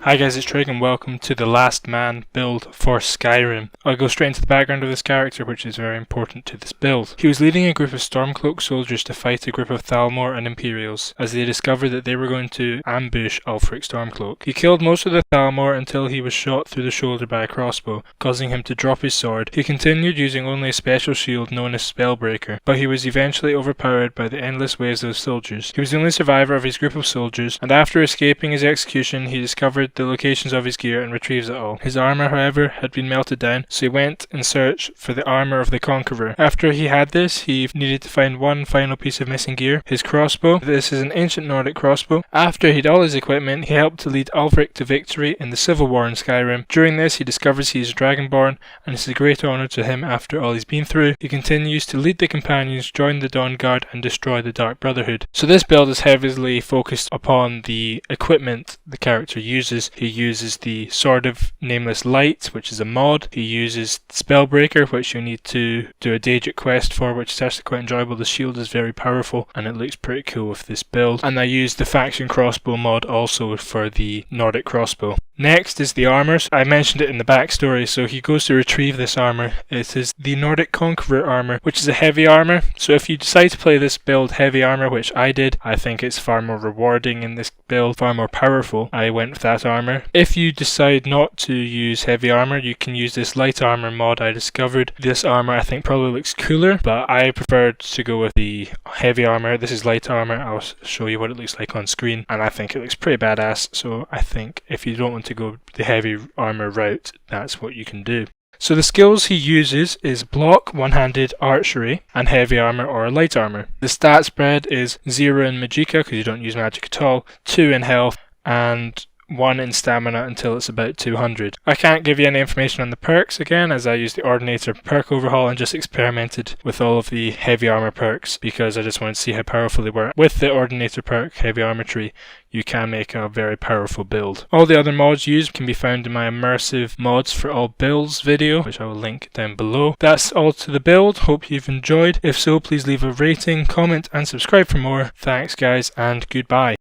Hi guys, it's Trig and welcome to the Last Man build for Skyrim. I'll go straight into the background of this character, which is very important to this build. He was leading a group of Stormcloak soldiers to fight a group of Thalmor and Imperials, as they discovered that they were going to ambush Ulfric Stormcloak. He killed most of the Thalmor until he was shot through the shoulder by a crossbow, causing him to drop his sword. He continued using only a special shield known as Spellbreaker, but he was eventually overpowered by the endless waves of soldiers. He was the only survivor of his group of soldiers, and after escaping his execution, he discovered the locations of his gear and retrieves it all. His armor, however, had been melted down, so he went in search for the armor of the Conqueror. After he had this, he needed to find one final piece of missing gear, his crossbow. This is an ancient Nordic crossbow. After he had all his equipment, he helped to lead Ulfric to victory in the civil war in Skyrim. During this, he discovers he is Dragonborn, and it's a great honour to him after all he's been through. He continues to lead the companions, join the Dawn Guard, and destroy the Dark Brotherhood. So this build is heavily focused upon the equipment the character uses. He uses the Sword of Nameless Light, which is a mod. He uses Spellbreaker, which you need to do a Daedric quest for, which is actually quite enjoyable. The shield is very powerful and it looks pretty cool with this build. And I used the Faction Crossbow mod also for the Nordic crossbow. Next is the armor. I mentioned it in the backstory, so he goes to retrieve this armor. It is the Nordic Conqueror armor, which is a heavy armor. So if you decide to play this build heavy armor, which I did, I think it's far more rewarding in this build, far more powerful. I went with that armor. If you decide not to use heavy armor, you can use this light armor mod I discovered. This armor I think probably looks cooler, but I preferred to go with the heavy armor. This is light armor. I'll show you what it looks like on screen, and I think it looks pretty badass. So I think if you don't want to go the heavy armor route, that's what you can do. So the skills he uses is block, one-handed, archery, and heavy armor or light armor. The stat spread is 0 in magicka because you don't use magic at all, 2 in health, and 1 in stamina until it's about 200. I can't give you any information on the perks again, as I used the Ordinator perk overhaul and just experimented with all of the heavy armor perks because I just wanted to see how powerful they were. With the Ordinator perk, heavy armor tree, you can make a very powerful build. All the other mods used can be found in my immersive mods for all builds video, which I will link down below. That's all to the build. Hope you've enjoyed. If so, please leave a rating, comment, and subscribe for more. Thanks guys, and goodbye.